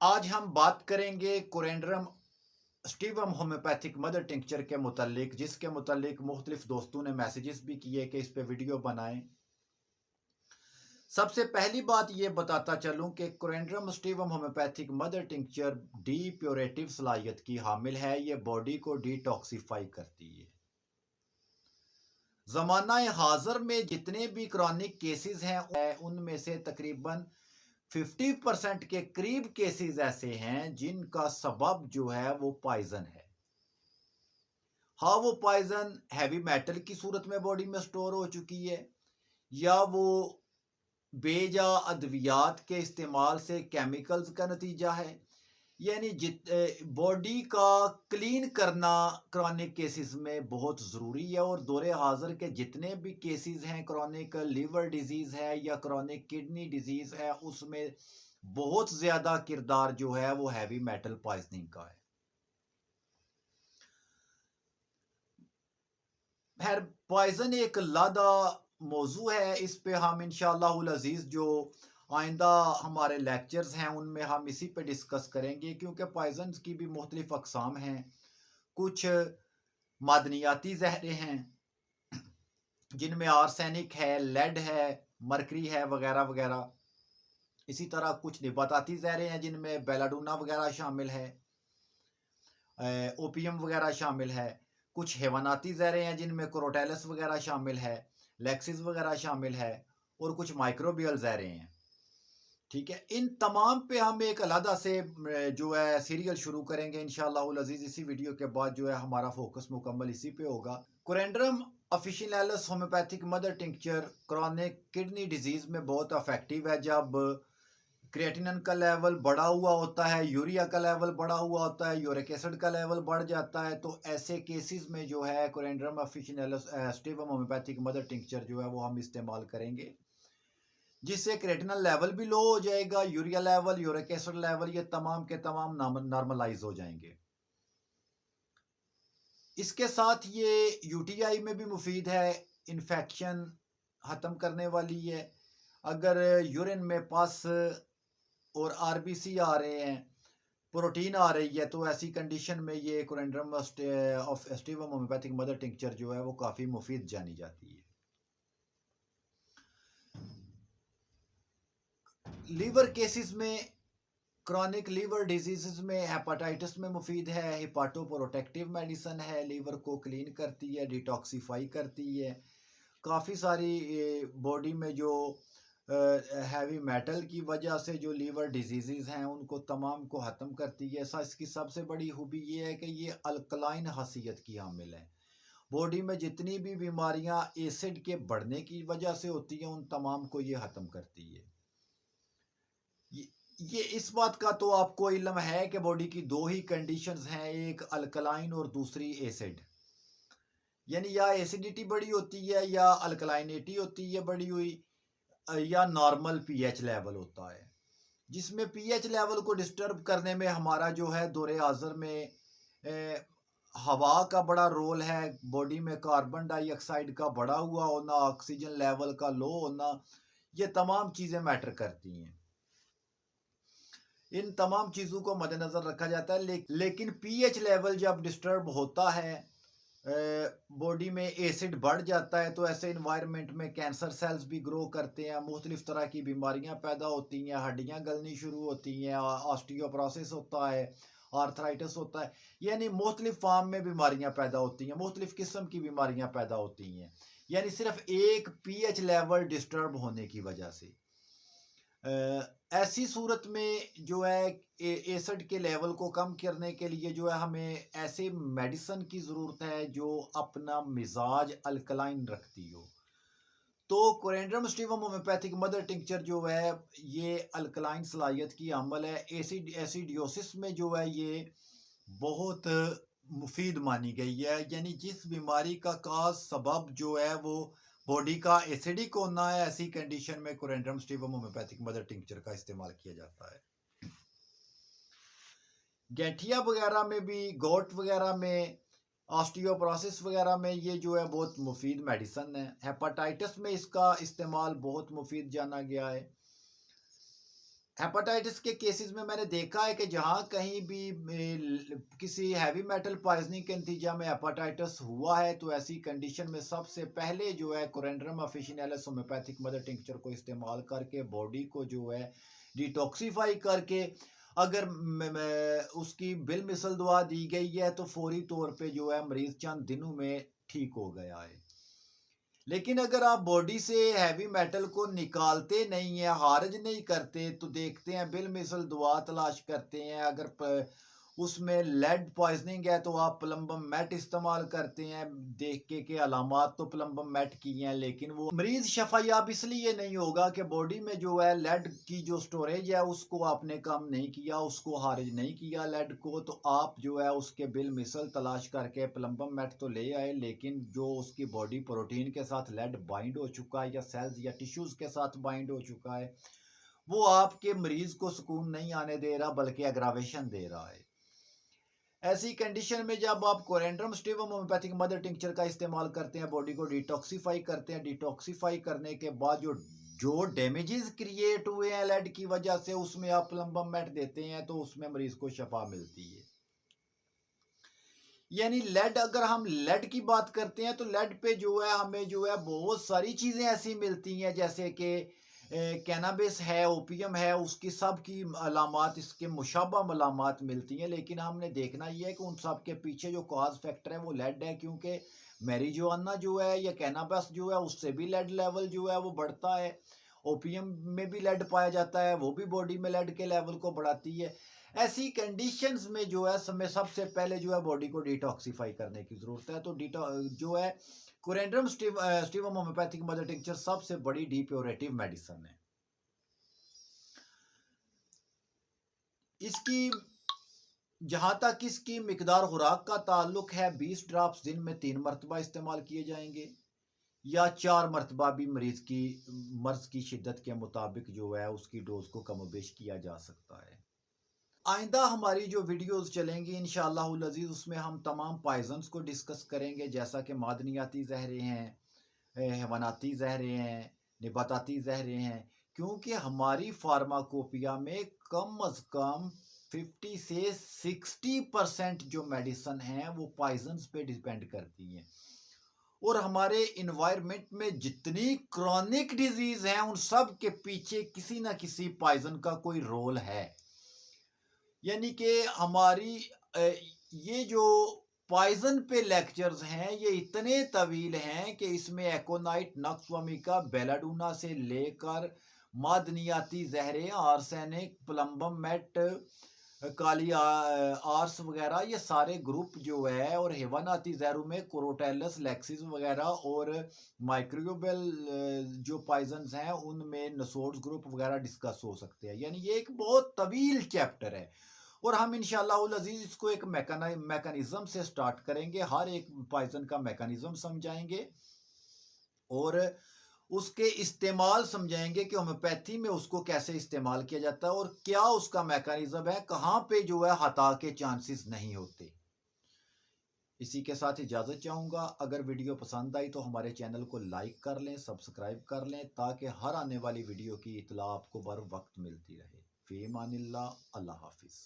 आज हम बात करेंगे कोरेंडरम स्टीवम होम्योपैथिक मदर टिंक्चर के मुतालिक, जिसके मुतालिक मुख्तलिफ दोस्तों ने मैसेजेस भी किए कि इस पे वीडियो बनाएं। सबसे पहली बात ये बताता चलूं कि कोरेंडरम स्टीवम होम्योपैथिक मदर टिंक्चर डी प्योरेटिव सलाहियत की हामिल है। ये बॉडी को डिटॉक्सिफाई करती है। ज़माना हाज़िर में जितने भी क्रॉनिक केसेस हैं उनमें से तकरीबन 50% के करीब केसेस ऐसे हैं जिनका सबब जो है वो पॉइजन है। हाँ, वो पॉइजन हैवी मेटल की सूरत में बॉडी में स्टोर हो चुकी है, या वो बेजा अद्वियात के इस्तेमाल से केमिकल्स का नतीजा है। यानी बॉडी का क्लीन करना क्रॉनिक केसेस में बहुत ज़रूरी है। और दौरे हाज़िर के जितने भी केसेस हैं, क्रॉनिक लीवर डिजीज़ है या क्रॉनिक किडनी डिजीज़ है, उसमें बहुत ज़्यादा किरदार जो है वो हैवी मेटल पॉइजनिंग का है। खैर, पॉइजन एक लादा मौजू है। इस पे हम इंशाअल्लाहुल अज़ीज़ जो आइंदा हमारे लेक्चर्स हैं उनमें हम इसी पे डिस्कस करेंगे, क्योंकि पॉइजन की भी मुख्तलिफ अक़साम हैं। कुछ मादनियाती जहरें हैं जिनमें आर्सेनिक है, लेड है, मरकरी है, वगैरह वगैरह। इसी तरह कुछ निबाताती जहरें हैं जिनमें बेलाडोना वगैरह शामिल है, ओपियम वगैरह शामिल है। कुछ हैवानाती जहरें हैं जिनमें क्रोटेलस वगैरह शामिल है, लेक्सिस वगैरह शामिल है, और कुछ माइक्रोबियल जहरें हैं। ठीक है, इन तमाम पे हम एक अलहदा से जो है सीरियल शुरू करेंगे इंशाअल्लाहुल अज़ीज़। इसी वीडियो के बाद जो है हमारा फोकस मुकम्मल इसी पे होगा। Coriandrum officinalis homeopathic mother tincture chronic kidney disease में बहुत इफेक्टिव है। जब क्रिएटिनिन का लेवल बढ़ा हुआ होता है, यूरिया का लेवल बढ़ा हुआ होता है, यूरिक एसिड का लेवल बढ़ जाता है, तो ऐसे केसेस में जो है कोरेंडरम ऑफिशियलिस स्टीवम होम्योपैथिक मदर टिंक्चर जो है वो हम इस्तेमाल करेंगे, जिससे क्रिएटिनिन लेवल भी लो हो जाएगा, urea level, uric acid level, ये तमाम के तमाम नॉर्मलाइज हो जाएंगे। इसके साथ ये यूटीआई में भी मुफीद है, इन्फेक्शन ख़त्म करने वाली है। अगर यूरिन में पस और आरबीसी आ रहे हैं, प्रोटीन आ रही है, तो ऐसी कंडीशन में ये कोरेंडरम ऑफ स्टीवम होम्योपैथिक मदर टिंक्चर जो है वो काफ़ी मुफीद जानी जाती है। लीवर केसेस में, क्रॉनिक लीवर डिजीज़ में हेपाटाइटिस में मुफीद है। हिपाटोप्रोटेक्टिव मेडिसन है, लीवर को क्लीन करती है, डिटॉक्सिफाई करती है। काफ़ी सारी बॉडी में जो हैवी मेटल की वजह से जो लीवर डिजीज़ हैं उनको तमाम को ख़त्म करती है। इसकी सबसे बड़ी खूबी ये है कि ये अल्कलाइन हसीयत की हामिल है। बॉडी में जितनी भी बीमारियां एसिड के बढ़ने की वजह से होती हैं उन तमाम को ये ख़त्म करती है। ये ये इस बात का तो आपको इल्म है कि बॉडी की दो ही कंडीशंस हैं, एक अल्कलाइन और दूसरी एसिड। यानी या एसिडिटी बड़ी होती है या अल्कलाइनिटी होती है बड़ी हुई, या नॉर्मल पीएच लेवल होता है। जिसमें पीएच लेवल को डिस्टर्ब करने में हमारा जो है दौरे हाज़िर में हवा का बड़ा रोल है। बॉडी में कार्बन डाइऑक्साइड का बढ़ा हुआ होना, ऑक्सीजन लेवल का लो होना, ये तमाम चीज़ें मैटर करती हैं। इन तमाम चीज़ों को मद्देनज़र रखा जाता है। लेकिन पीएच लेवल जब डिस्टर्ब होता है, बॉडी में एसिड बढ़ जाता है, तो ऐसे इन्वायरमेंट में कैंसर सेल्स भी ग्रो करते हैं, मुख्तलिफ तरह की बीमारियां पैदा होती हैं, हड्डियां गलनी शुरू होती हैं, ऑस्टियोप्रोसिस होता है, आर्थराइटिस होता है। यानी मुख्तलिफ फॉर्म में बीमारियां पैदा होती हैं, मुख्तलिफ किस्म की बीमारियां पैदा होती हैं, यानी सिर्फ एक पीएच लेवल डिस्टर्ब होने की वजह से। ऐसी सूरत में जो है एसिड के लेवल को कम करने के लिए जो है हमें ऐसे मेडिसिन की ज़रूरत है जो अपना मिजाज अल्कलाइन रखती हो। तो कोरेंडरम स्टीवम होम्योपैथिक मदर टिंक्चर जो है ये अल्कलाइन सलाहियत की अमल है। एसिडियोसिस में जो है ये बहुत मुफीद मानी गई है। यानी जिस बीमारी का काज सबब जो है वो बॉडी का एसिडिक होना है, ऐसी कंडीशन में कोरेंडरम स्टीवम होम्योपैथिक मदर टिंक्चर का इस्तेमाल किया जाता है। गैठिया वगैरह में भी, गोट वगैरह में, ऑस्टियोप्रोसिस वगैरह में ये जो है बहुत मुफीद मेडिसन है। हेपाटाइटिस में इसका इस्तेमाल बहुत मुफीद जाना गया है। हेपेटाइटिस के केसेस में मैंने देखा है कि जहाँ कहीं भी किसी हैवी मेटल पॉइजनिंग के नतीजा में हेपेटाइटिस हुआ है, तो ऐसी कंडीशन में सबसे पहले जो है कोरेंड्रम ऑफिशिनेलिस होम्योपैथिक मदर टिंक्चर को इस्तेमाल करके बॉडी को जो है डिटॉक्सीफाई करके, अगर उसकी बिल मिसल दवा दी गई है तो फौरी तौर पे जो है मरीज चंद दिनों में ठीक हो गया है। लेकिन अगर आप बॉडी से हैवी मेटल को निकालते नहीं है, खारिज नहीं करते, तो देखते हैं बिल मिसल दवा तलाश करते हैं, अगर उसमें लेड पॉइजनिंग है तो आप प्लम्बम मेट इस्तेमाल करते हैं, देख के अलामात तो प्लम्बम मेट की हैं, लेकिन वो मरीज शफायाब इसलिए नहीं होगा कि बॉडी में जो है लेड की जो स्टोरेज है उसको आपने कम नहीं किया, उसको खारिज नहीं किया लेड को, तो आप जो है उसके बिल मिसल तलाश करके प्लम्बम मेट तो ले आए, लेकिन जो उसकी बॉडी प्रोटीन के साथ लेड बाइंड हो चुका है या सेल्स या टिश्यूज के साथ बाइंड हो चुका है, वो आपके मरीज को सुकून नहीं आने दे रहा बल्कि एग्रावेशन दे रहा है। ऐसी कंडीशन में जब आप कोरेंड्रम स्टिवम होम्योपैथिक मदर टिंक्चर का इस्तेमाल करते हैं, बॉडी को डिटॉक्सीफाई करते हैं, डिटॉक्सीफाई करने के बाद जो जो डैमेजेस क्रिएट हुए हैं लेड की वजह से, उसमें आप प्लम्बम मेट देते हैं तो उसमें मरीज को शफा मिलती है। यानी लेड, अगर हम लेड की बात करते हैं तो लेड पे जो है हमें जो है बहुत सारी चीज़ें ऐसी मिलती हैं, जैसे कि कैनाबिस है, ओपियम है, उसकी सब की अलामात, इसके मुशाबा अलामात मिलती हैं, लेकिन हमने देखना ये है कि उन सब के पीछे जो कॉज फैक्टर है वो लेड है, क्योंकि मैरिजुआना जो है या कैनाबिस जो है उससे भी लेड लेवल जो है वो बढ़ता है, ओपियम में भी लेड पाया जाता है, वो भी बॉडी में लेड के लेवल को बढ़ाती है। ऐसी कंडीशंस में जो है समय सबसे पहले जो है बॉडी को डिटॉक्सीफाई करने की ज़रूरत है, तो जो है कोरेंड्रम स्टिवम होम्योपैथिक मदर टिंक्चर सबसे बड़ी डिप्योरेटिव मेडिसिन है। इसकी जहाँ तक इसकी मिकदार खुराक का ताल्लुक है, 20 ड्रॉप्स दिन में 3 मरतबा इस्तेमाल किए जाएंगे या 4 मरतबा भी मर्ज की शिद्दत के मुताबिक जो है उसकी डोज को कम बेश किया जा सकता है। आइंदा हमारी जो वीडियोस चलेंगी इंशाअल्लाहुल अज़ीज़, उसमें हम तमाम पॉइजन्स को डिस्कस करेंगे, जैसा कि मादनियाती जहरें हैं, हैवानाती जहरें हैं, निबाताती जहरें हैं, क्योंकि हमारी फार्माकोपिया में कम अज़ कम 50 से 60% जो मेडिसिन हैं वो पॉइजन्स पे डिपेंड करती हैं, और हमारे इन्वायरमेंट में जितनी क्रॉनिक डिजीज़ हैं उन सब के पीछे किसी ना किसी पॉइजन का कोई रोल है। यानी कि हमारी ये जो पॉइजन पे लेक्चर्स हैं ये इतने तवील हैं कि इसमें एकोनाइट, नक्सवामिका, बेलाडूना से लेकर मादनियाती जहरें, आर्सेनिक, प्लम्बम मेट, काली आर्स वगैरह, ये सारे ग्रुप जो है, और हैवानाती जहरों में क्रोटेलस, लेक्सिस वगैरह, और माइक्रोबियल जो पॉइजन्स हैं उनमें नसोड्स ग्रुप वगैरह डिस्कस हो सकते हैं। यानी ये एक बहुत तवील चैप्टर है, और हम इंशाअल्लाहुल अज़ीज़ इसको एक मैकेनिज्म से स्टार्ट करेंगे, हर एक पॉइजन का मैकेनिज्म समझाएंगे और उसके इस्तेमाल समझाएंगे कि होम्योपैथी में उसको कैसे इस्तेमाल किया जाता है और क्या उसका मैकेनिज्म है, कहाँ पे जो है हता के चांसेस नहीं होते। इसी के साथ इजाज़त चाहूँगा। अगर वीडियो पसंद आई तो हमारे चैनल को लाइक कर लें, सब्सक्राइब कर लें, ताकि हर आने वाली वीडियो की इत्तला आपको बर वक्त मिलती रहे। फ़ी अमानिल्लाह, अल्लाह हाफिज़।